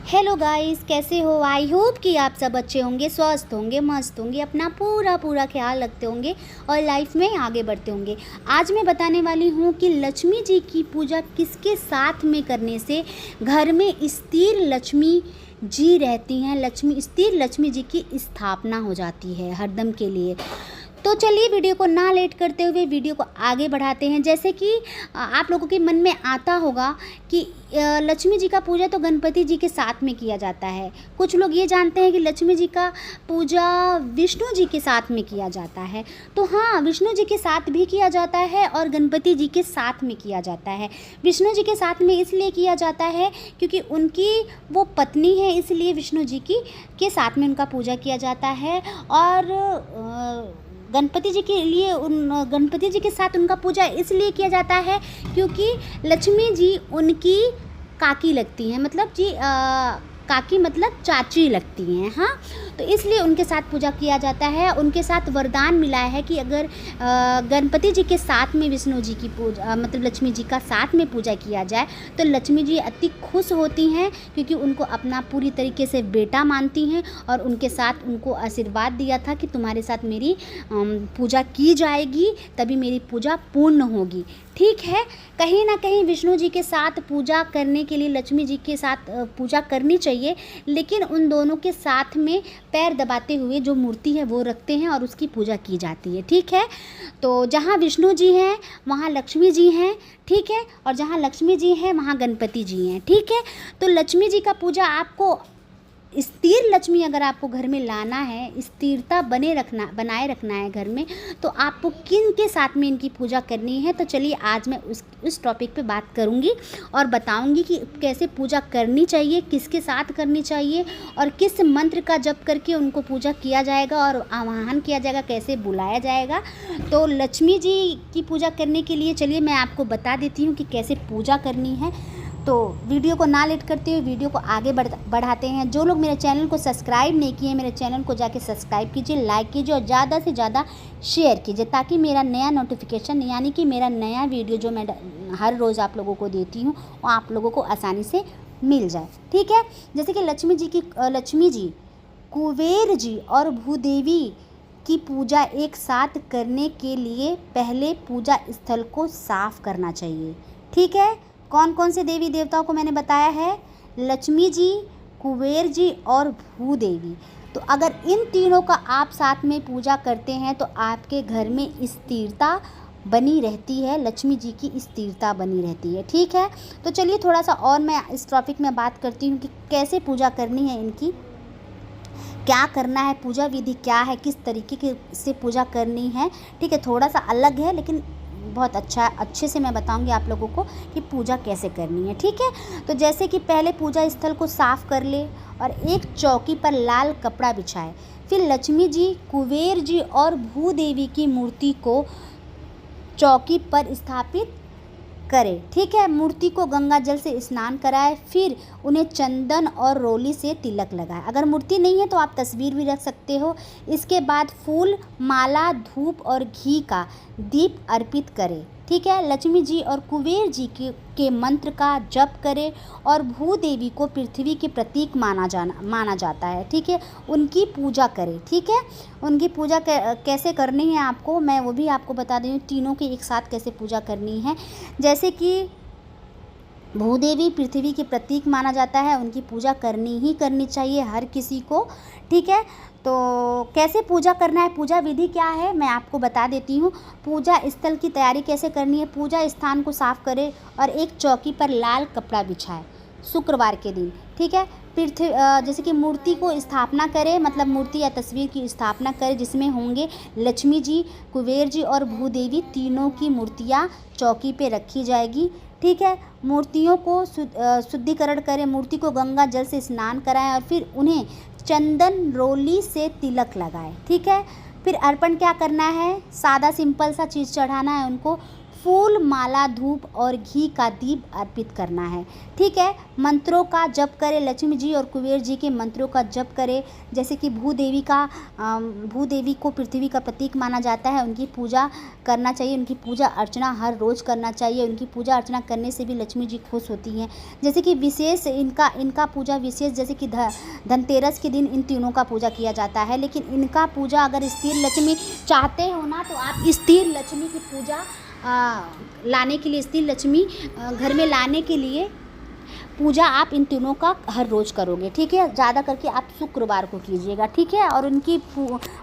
Hello guys, कैसे हो। I hope कि आप सब अच्छे होंगे, स्वस्थ होंगे, मस्त होंगे, अपना पूरा ख्याल रखते होंगे और लाइफ में आगे बढ़ते होंगे। आज मैं बताने वाली हूँ कि लक्ष्मी जी की पूजा किसके साथ में करने से घर में स्थिर लक्ष्मी जी रहती हैं, स्थिर लक्ष्मी जी की स्थापना हो जाती है हरदम के लिए। तो चलिए वीडियो को ना लेट करते हुए वीडियो को आगे बढ़ाते हैं। जैसे कि आप लोगों के मन में आता होगा कि लक्ष्मी जी का पूजा तो गणपति जी के साथ में किया जाता है। कुछ लोग ये जानते हैं कि लक्ष्मी जी का पूजा विष्णु जी के साथ में किया जाता है। तो हाँ, विष्णु जी के साथ भी किया जाता है और गणपति जी के साथ में किया जाता है। विष्णु जी के साथ में इसलिए किया जाता है क्योंकि उनकी वो पत्नी है, इसलिए विष्णु जी के साथ में उनका पूजा किया जाता है। और गणपति जी के लिए गणपति जी के साथ उनका पूजा इसलिए किया जाता है क्योंकि लक्ष्मी जी उनकी काकी लगती हैं, मतलब जी काकी मतलब चाची लगती हैं। हाँ, तो इसलिए उनके साथ पूजा किया जाता है। उनके साथ वरदान मिला है कि अगर गणपति जी के साथ में विष्णु जी की पूजा मतलब लक्ष्मी जी का साथ में पूजा किया जाए तो लक्ष्मी जी अति खुश होती हैं, क्योंकि उनको अपना पूरी तरीके से बेटा मानती हैं और उनके साथ उनको आशीर्वाद दिया था कि तुम्हारे साथ मेरी पूजा की जाएगी, तभी मेरी पूजा पूर्ण होगी। ठीक है, कहीं ना कहीं विष्णु जी के साथ पूजा करने के लिए लक्ष्मी जी के साथ पूजा करनी चाहिए, लेकिन उन दोनों के साथ में पैर दबाते हुए जो मूर्ति है वो रखते हैं और उसकी पूजा की जाती है। ठीक है, तो जहाँ विष्णु जी हैं वहाँ लक्ष्मी जी हैं। ठीक है, और जहाँ लक्ष्मी जी हैं वहाँ गणपति जी हैं। ठीक है, तो लक्ष्मी जी का पूजा आपको स्थिर लक्ष्मी अगर आपको घर में लाना है, स्थिरता बनाए रखना है घर में, तो आपको किन के साथ में इनकी पूजा करनी है। तो चलिए आज मैं उस टॉपिक पे बात करूँगी और बताऊँगी कि कैसे पूजा करनी चाहिए, किसके साथ करनी चाहिए और किस मंत्र का जप करके उनको पूजा किया जाएगा और आवाहन किया जाएगा, कैसे बुलाया जाएगा। तो लक्ष्मी जी की पूजा करने के लिए चलिए मैं आपको बता देती हूँ कि कैसे पूजा करनी है। तो वीडियो को ना लेट करते हुए वीडियो को आगे बढ़ाते हैं। जो लोग मेरे चैनल को सब्सक्राइब नहीं किए, मेरे चैनल को जाके सब्सक्राइब कीजिए, लाइक कीजिए और ज़्यादा से ज़्यादा शेयर कीजिए, ताकि मेरा नया नोटिफिकेशन यानी कि मेरा नया वीडियो जो मैं हर रोज़ आप लोगों को देती हूँ वो आप लोगों को आसानी से मिल जाए। ठीक है, जैसे कि लक्ष्मी जी, कुबेर जी और भूदेवी की पूजा एक साथ करने के लिए पहले पूजा स्थल को साफ करना चाहिए। ठीक है, कौन कौन से देवी देवताओं को मैंने बताया है? लक्ष्मी जी, कुबेर जी और भूदेवी। तो अगर इन तीनों का आप साथ में पूजा करते हैं तो आपके घर में स्थिरता बनी रहती है, लक्ष्मी जी की स्थिरता बनी रहती है। ठीक है, तो चलिए थोड़ा सा और मैं इस टॉपिक में बात करती हूँ कि कैसे पूजा करनी है, इनकी क्या करना है, पूजा विधि क्या है, किस तरीके से पूजा करनी है। ठीक है, थोड़ा सा अलग है लेकिन बहुत अच्छे से मैं बताऊंगी आप लोगों को कि पूजा कैसे करनी है। ठीक है, तो जैसे कि पहले पूजा स्थल को साफ कर ले और एक चौकी पर लाल कपड़ा बिछाए। फिर लक्ष्मी जी, कुबेर जी और भूदेवी की मूर्ति को चौकी पर स्थापित करे। ठीक है, मूर्ति को गंगा जल से स्नान कराए, फिर उन्हें चंदन और रोली से तिलक लगाए। अगर मूर्ति नहीं है तो आप तस्वीर भी रख सकते हो। इसके बाद फूल, माला, धूप और घी का दीप अर्पित करें। ठीक है, लक्ष्मी जी और कुबेर जी के मंत्र का जप करें और भूदेवी को पृथ्वी के प्रतीक माना जाता है। ठीक है, उनकी पूजा करें। ठीक है, उनकी पूजा कैसे करनी है आपको, मैं वो भी आपको बता दूँ, तीनों की एक साथ कैसे पूजा करनी है। जैसे कि भूदेवी पृथ्वी के प्रतीक माना जाता है, उनकी पूजा करनी ही करनी चाहिए हर किसी को। ठीक है, तो कैसे पूजा करना है, पूजा विधि क्या है मैं आपको बता देती हूँ। पूजा स्थल की तैयारी कैसे करनी है, पूजा स्थान को साफ करें और एक चौकी पर लाल कपड़ा बिछाए शुक्रवार के दिन। ठीक है, जैसे कि मूर्ति को स्थापना करें, मतलब मूर्ति या तस्वीर की स्थापना करें जिसमें होंगे लक्ष्मी जी, कुबेर जी और भूदेवी, तीनों की मूर्तियाँ चौकी पे रखी जाएगी। ठीक है, मूर्तियों को शुद्धिकरण करें, मूर्ति को गंगा जल से स्नान कराएं और फिर उन्हें चंदन रोली से तिलक लगाएं। ठीक है, फिर अर्पण क्या करना है, सादा सिंपल सा चीज़ चढ़ाना है उनको। फूल, माला, धूप और घी का दीप अर्पित करना है। ठीक है, मंत्रों का जप करें, लक्ष्मी जी और कुबेर जी के मंत्रों का जप करें। जैसे कि भूदेवी को पृथ्वी का प्रतीक माना जाता है, उनकी पूजा करना चाहिए, उनकी पूजा अर्चना हर रोज़ करना चाहिए। उनकी पूजा अर्चना करने से भी लक्ष्मी जी खुश होती हैं। जैसे कि विशेष इनका पूजा विशेष, जैसे कि धनतेरस के दिन इन तीनों का पूजा किया जाता है। लेकिन इनका पूजा अगर स्थिर लक्ष्मी चाहते हो ना, तो आप स्थिर लक्ष्मी की पूजा लाने के लिए, स्थिर लक्ष्मी घर में लाने के लिए पूजा आप इन तीनों का हर रोज़ करोगे। ठीक है, ज़्यादा करके आप शुक्रवार को कीजिएगा। ठीक है, और उनकी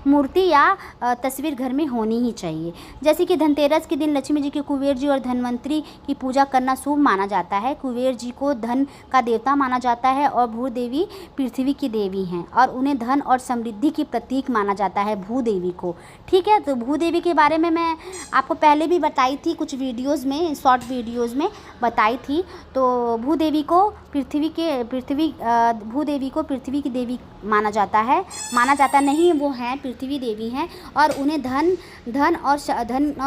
मूर्ति या तस्वीर घर में होनी ही चाहिए। जैसे कि धनतेरस के दिन लक्ष्मी जी के कुबेर जी और धनवंतरी की पूजा करना शुभ माना जाता है। कुबेर जी को धन का देवता माना जाता है और भूदेवी पृथ्वी की देवी हैं और उन्हें धन और समृद्धि की प्रतीक माना जाता है भूदेवी को। ठीक है, तो भूदेवी के बारे में मैं आपको पहले भी बताई थी, कुछ वीडियोज़ में, शॉर्ट वीडियोज़ में बताई थी। तो भूदेवी को भूदेवी को पृथ्वी की देवी माना जाता नहीं, वो हैं पृथ्वी देवी हैं और उन्हें धन और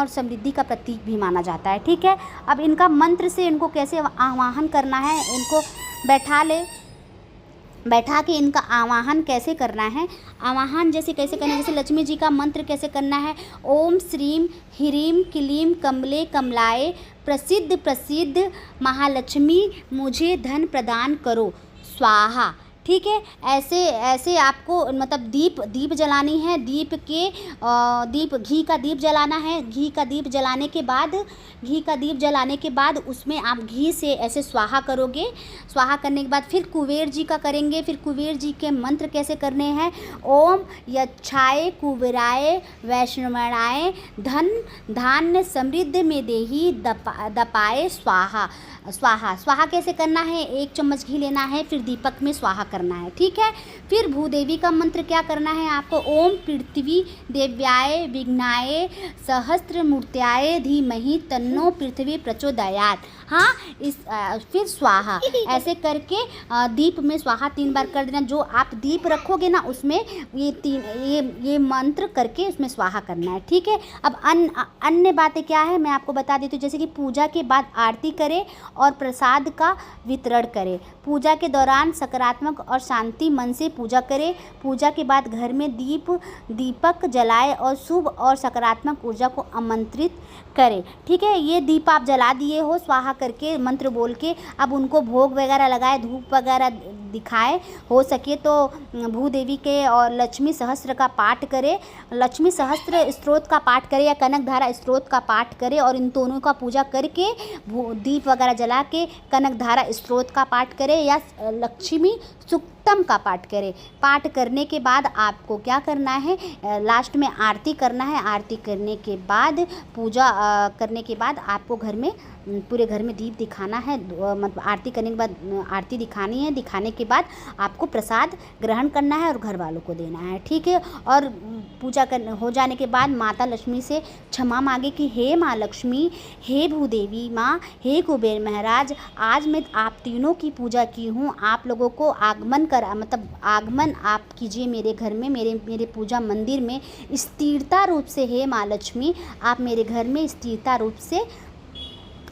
समृद्धि का प्रतीक भी माना जाता है। ठीक है, अब इनका मंत्र से इनको कैसे आवाहन करना है, इनको बैठा के इनका आवाहन कैसे करना है। आवाहन जैसे कैसे करना है, जैसे लक्ष्मी जी का मंत्र कैसे करना है। ओम श्रीम ह्रीम क्लीम कमले कमलाए प्रसिद्ध महालक्ष्मी मुझे धन प्रदान करो स्वाहा। ठीक है, ऐसे आपको मतलब दीप जलानी है। घी का दीप जलाना है। घी का दीप जलाने के बाद उसमें आप घी से ऐसे स्वाहा करोगे। स्वाहा करने के बाद फिर कुबेर जी का करेंगे। फिर कुबेर जी के मंत्र कैसे करने हैं। ओम यच्छाय कुबेराय वैष्णवाय धन धान्य समृद्ध में देही दपाए स्वाहा। स्वाहा कैसे करना है, 1 चम्मच घी लेना है, फिर दीपक में स्वाहा करना है। ठीक है, फिर भूदेवी का मंत्र क्या करना है आपको। ओम पृथ्वी देव्याय विघ्नाय सहस्त्र मूर्त्याय धीमहि तन्नो पृथ्वी प्रचोदयात्। हाँ, फिर स्वाहा ऐसे करके दीप में स्वाहा 3 बार कर देना। जो आप दीप रखोगे ना, उसमें ये मंत्र करके उसमें स्वाहा करना है। ठीक है, अब अन्य बातें क्या है मैं आपको बता देती हूँ। जैसे कि पूजा के बाद आरती करें और प्रसाद का वितरण करें। पूजा के दौरान सकारात्मक और शांति मन से पूजा करें। पूजा के बाद घर में दीपक जलाए और शुभ और सकारात्मक ऊर्जा को आमंत्रित करें। ठीक है, ये दीप आप जला दिए हो स्वाहा करके मंत्र बोल के, अब उनको भोग वगैरह लगाए, धूप वगैरह दिखाए। हो सके तो भूदेवी के और लक्ष्मी सहस्त्र का पाठ करें। लक्ष्मी सहस्त्र स्तोत्र का पाठ करें या कनकधारा स्तोत्र का पाठ करें और इन दोनों का पूजा करके दीप वगैरह जला के कनकधारा स्तोत्र का पाठ करें या लक्ष्मी सूक्तम का पाठ करें। पाठ करने के बाद आपको क्या करना है, लास्ट में आरती करना है। आरती करने के बाद पूजा करने के बाद आपको पूरे घर में दीप दिखाना है। मतलब आरती करने के बाद आरती दिखानी है। दिखाने के बाद आपको प्रसाद ग्रहण करना है और घर वालों को देना है। ठीक है, और पूजा हो जाने के बाद माता लक्ष्मी से क्षमा मांगे कि हे माँ लक्ष्मी, हे भूदेवी माँ, हे कुबेर महाराज, आज मैं आप तीनों की पूजा की हूँ। आप लोगों को आगमन आप कीजिए मेरे घर में, मेरे पूजा मंदिर में स्थिरता रूप से। हे माँ लक्ष्मी, आप मेरे घर में स्थिरता रूप से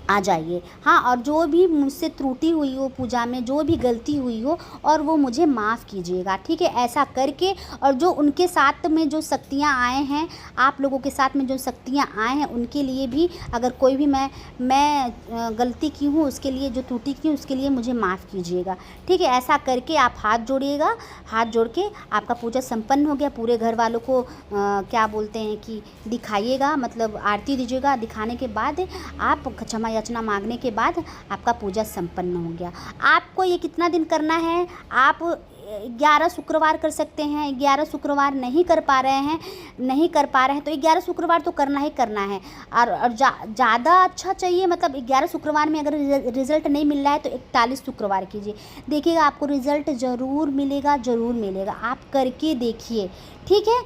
आ जाइए। हाँ, और जो भी मुझसे त्रुटि हुई हो पूजा में, जो भी गलती हुई हो, और वो मुझे माफ़ कीजिएगा। ठीक है, ऐसा करके, और जो उनके साथ में जो शक्तियाँ आए हैं, आप लोगों के साथ में जो शक्तियाँ आए हैं, उनके लिए भी अगर कोई भी मैं गलती की हूँ, उसके लिए जो त्रुटि की उसके लिए मुझे माफ़ कीजिएगा। ठीक है, ऐसा करके आप हाथ जोड़िएगा। हाथ जोड़ के आपका पूजा संपन्न हो गया। पूरे घर वालों को क्या बोलते हैं कि दिखाइएगा, मतलब आरती दीजिएगा। दिखाने के बाद आप क्षमा याचना मांगने के बाद आपका पूजा संपन्न हो गया। आपको ये कितना दिन करना है, आप 11 शुक्रवार कर सकते हैं। 11 शुक्रवार नहीं कर पा रहे हैं तो 11 शुक्रवार तो करना ही करना है। और ज़्यादा अच्छा चाहिए, मतलब 11 शुक्रवार में अगर रिज़ल्ट नहीं मिल रहा है तो 41 शुक्रवार कीजिए। देखिएगा आपको रिज़ल्ट ज़रूर मिलेगा। आप करके देखिए। ठीक है,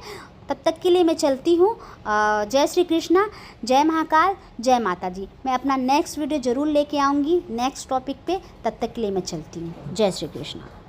तब तक के लिए मैं चलती हूँ। जय श्री कृष्णा, जय महाकाल, जय माता जी। मैं अपना नेक्स्ट वीडियो ज़रूर लेके आऊँगी नेक्स्ट टॉपिक पे। तब तक के लिए मैं चलती हूँ। जय श्री कृष्णा।